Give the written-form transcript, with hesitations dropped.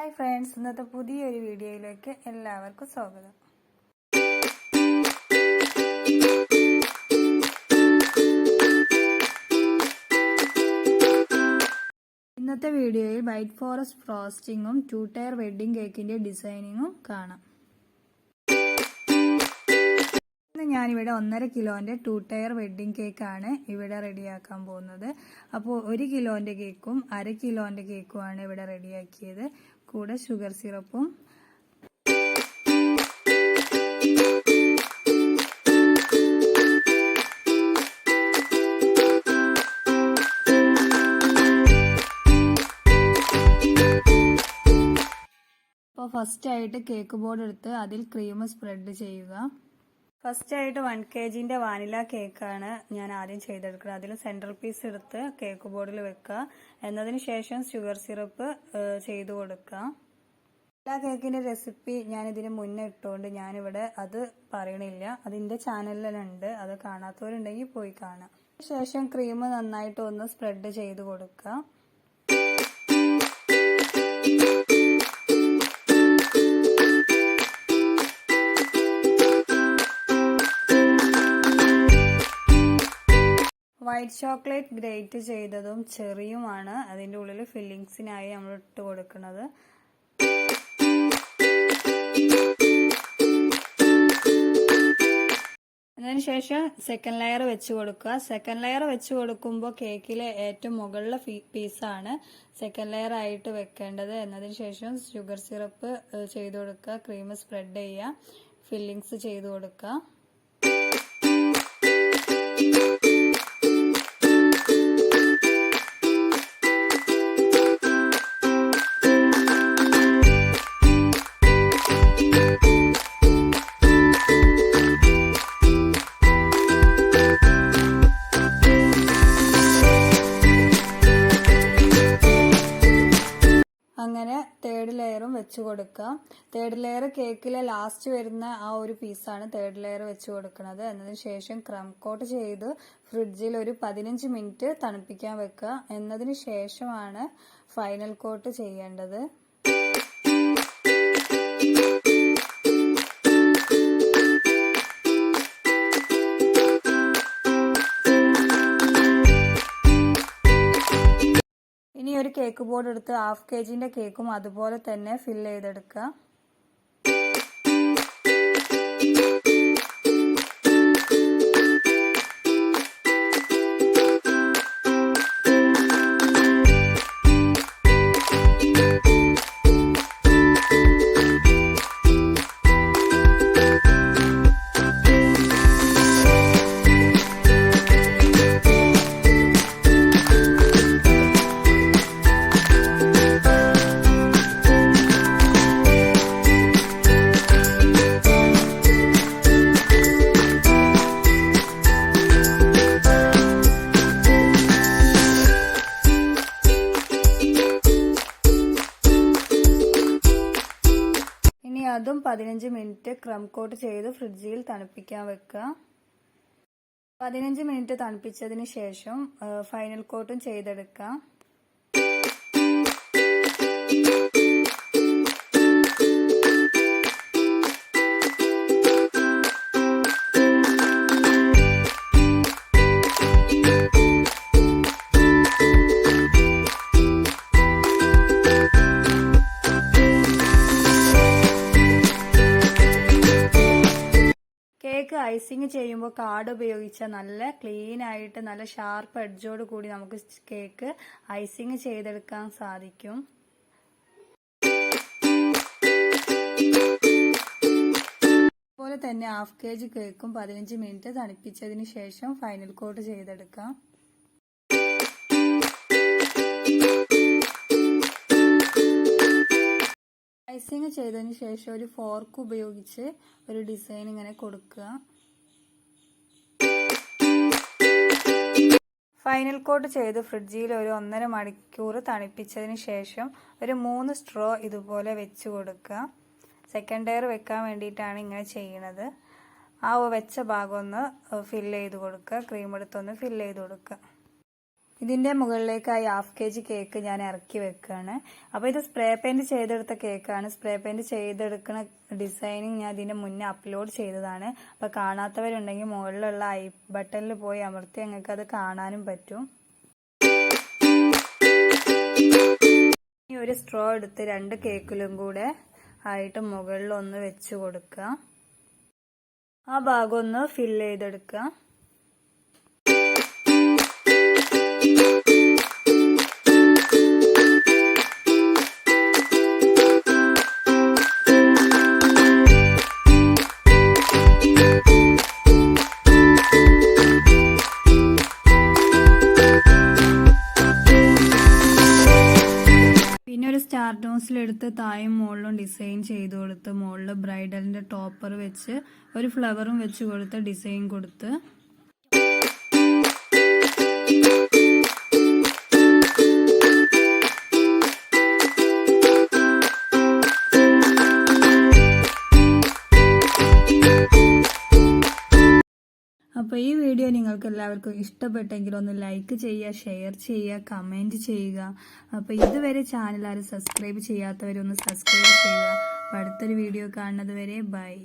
Hi friends, ഇന്നത്തെ പുതിയൊരു വീഡിയോയിലേക്ക് എല്ലാവർക്കും സ്വാഗതം. ഇന്നത്തെ വീഡിയോയിൽ വൈറ്റ് ഫോറസ്റ്റ് ഫ്രോസ്റ്റിങ്ങും 2 ടയർ വെഡ്ഡിംഗ് കേക്കിന്റെ ഡിസൈനിങ്ങും കാണാം. ഞാനിവിടെ 1.5 കിലോന്റെ 2 ടയർ വെഡ്ഡിംഗ് കേക്കാണ് ഇവിടെ റെഡിയാക്കാൻ പോകുന്നത്. അപ്പോൾ 1 കിലോന്റെ കേക്കും 1/2 കിലോന്റെ കേക്കുമാണ് ഇവിടെ റെഡിയാക്കിയത്. കൂടെ ഷുഗർ സിറപ്പും അപ്പോൾ ഫസ്റ്റ് ആയിട്ട് കേക്ക് ബോർഡ് എടുത്ത് അതിൽ ക്രീം സ്പ്രെഡ് ചെയ്യുക. ഫസ്റ്റ് ആയിട്ട് 1 kgന്റെ വാനില കേക്കാണ് ഞാൻ ആദ്യം ചെയ്തെടുക്കുന്നത്. അതിൽ സെൻട്രൽ പീസ് എടുത്ത് കേക്ക് ബോർഡിൽ വെക്കുക. എന്നതിന് ശേഷം ഷുഗർ സിറപ്പ് ചെയ്തു കൊടുക്കുക. എല്ലാ കേക്കിന്റെ റെസിപ്പി ഞാൻ ഇതിന് മുന്നേ ഇട്ടുകൊണ്ട് ഞാനിവിടെ അത് പറയണില്ല. അതിന്റെ ചാനലിലുണ്ട്, അത് കാണാത്തവരുണ്ടെങ്കിൽ പോയി കാണാം. ശേഷം ക്രീം നന്നായിട്ട് ഒന്ന് സ്പ്രെഡ് ചെയ്ത് കൊടുക്കുക. വൈറ്റ് ചോക്ലേറ്റ് ഗ്രേറ്റ് ചെയ്തതും ചെറിയുമാണ് അതിൻ്റെ ഉള്ളിൽ ഫില്ലിങ്സിനായി നമ്മൾ ഇട്ട് കൊടുക്കുന്നത്. അതിനുശേഷം സെക്കൻഡ് ലെയർ വെച്ച് കൊടുക്കുക. സെക്കൻഡ് ലെയർ വെച്ച് കൊടുക്കുമ്പോൾ കേക്കിലെ ഏറ്റവും മുകളിലെ പീസാണ് സെക്കൻഡ് ലെയർ ആയിട്ട് വെക്കേണ്ടത്. എന്നതിന് ശേഷം ഷുഗർ സിറപ്പ് ചെയ്ത് കൊടുക്കുക, ക്രീം സ്പ്രെഡ് ചെയ്യുക, ഫില്ലിങ്സ് ചെയ്ത് കൊടുക്കുക. അങ്ങനെ തേർഡ് ലെയറും വെച്ച് കൊടുക്കുക. തേർഡ് ലെയർ കേക്കിലെ ലാസ്റ്റ് വരുന്ന ആ ഒരു പീസാണ് തേർഡ് ലെയർ വെച്ച് കൊടുക്കുന്നത്. എന്നതിന് ശേഷം ക്രം കോട്ട് ചെയ്ത് ഫ്രിഡ്ജിൽ ഒരു 15 മിനിറ്റ് തണുപ്പിക്കാൻ വെക്കുക. എന്നതിന് ശേഷമാണ് ഫൈനൽ കോട്ട് ചെയ്യേണ്ടത്. ഇനി ഒരു കേക്ക് ബോർഡ് എടുത്ത് 1/2 kgന്റെ കേക്കും അതുപോലെ തന്നെ ഫില്ല് ചെയ്തെടുക്കുക. അതും 15 മിനിറ്റ് ക്രം കോട്ട് ചെയ്ത് ഫ്രിഡ്ജിൽ തണുപ്പിക്കാൻ വെക്കുക. 15 മിനിറ്റ് തണുപ്പിച്ചതിന് ശേഷം ഫൈനൽ കോട്ടും ചെയ്തെടുക്കുക. കേക്ക് ഐസിങ് ചെയ്യുമ്പോൾ കാർഡ് ഉപയോഗിച്ച നല്ല ക്ലീൻ ആയിട്ട് നല്ല ഷാർപ്പ് എഡ്ജോട് കൂടി നമുക്ക് കേക്ക് ഐസിങ് ചെയ്തെടുക്കാൻ സാധിക്കും. അതുപോലെ തന്നെ 1/2 kg കേക്കും 15 മിനിറ്റ് തണുപ്പിച്ചതിന് ശേഷം ഫൈനൽ കോട്ട് ചെയ്തെടുക്കാം. ഐസിങ് ചെയ്തതിന് ശേഷം ഒരു ഫോർക്ക് ഉപയോഗിച്ച് ഒരു ഡിസൈൻ ഇങ്ങനെ കൊടുക്കുക. ഫൈനൽ കോട്ട് ചെയ്ത് ഫ്രിഡ്ജിൽ ഒരു 1.5 മണിക്കൂർ തണുപ്പിച്ചതിന് ശേഷം ഒരു 3 സ്ട്രോ ഇതുപോലെ വെച്ച് കൊടുക്കുക. സെക്കൻഡ് ലെയർ വെക്കാൻ വേണ്ടിയിട്ടാണ് ഇങ്ങനെ ചെയ്യുന്നത്. ആ വെച്ച ഭാഗം ഒന്ന് ഫില്ല് ചെയ്ത് കൊടുക്കുക. ക്രീം എടുത്തൊന്ന് ഫില്ല് ചെയ്ത് കൊടുക്കുക. ഇതിന്റെ മുകളിലേക്കായി 1/2 kg കേക്ക് ഞാൻ ഇറക്കി വെക്കുകയാണ്. അപ്പോൾ ഇത് സ്പ്രേ പെയിന്റ് ചെയ്തെടുത്ത കേക്കാണ്. സ്പ്രേ പെയിന്റ് ചെയ്തെടുക്കുന്ന ഡിസൈനിങ് ഞാൻ ഇതിന്റെ മുന്നേ അപ്ലോഡ് ചെയ്തതാണ്. അപ്പോൾ കാണാത്തവരുണ്ടെങ്കിൽ മുകളിലുള്ള ഐ ബട്ടണിൽ പോയി അമർത്തി നിങ്ങൾക്ക് അത് കാണാനും പറ്റും. ഇനി ഒരു സ്ട്രോ എടുത്ത് 2 കേക്കിലും കൂടെ ആയിട്ട് മുകളിൽ ഒന്ന് വെച്ച് കൊടുക്കുക. ആ ഭാഗം ഒന്ന് ഫില്ല് ചെയ്തെടുക്കുക. പിന്നെ ഒരു സ്റ്റാർ നോസിലെടുത്ത് താഴെയും മുകളിലും ഡിസൈൻ ചെയ്ത് കൊടുത്ത് മുകളിൽ ബ്രൈഡലിന്റെ ടോപ്പർ വെച്ച് ഒരു ഫ്ലവറും വെച്ച് കൊടുത്ത് ഡിസൈൻ കൊടുത്ത് അപ്പോൾ ഈ വീഡിയോ നിങ്ങൾക്ക് എല്ലാവർക്കും ഇഷ്ടപ്പെട്ടെങ്കിൽ ഒന്ന് ലൈക്ക് ചെയ്യുക, ഷെയർ ചെയ്യുക, കമൻറ്റ് ചെയ്യുക. അപ്പോൾ ഇതുവരെ ചാനൽ ആരും സബ്സ്ക്രൈബ് ചെയ്യാത്തവരൊന്ന് സബ്സ്ക്രൈബ് ചെയ്യുക. അപ്പോൾ അടുത്തൊരു വീഡിയോ കാണുന്നത് വരെ ബൈ.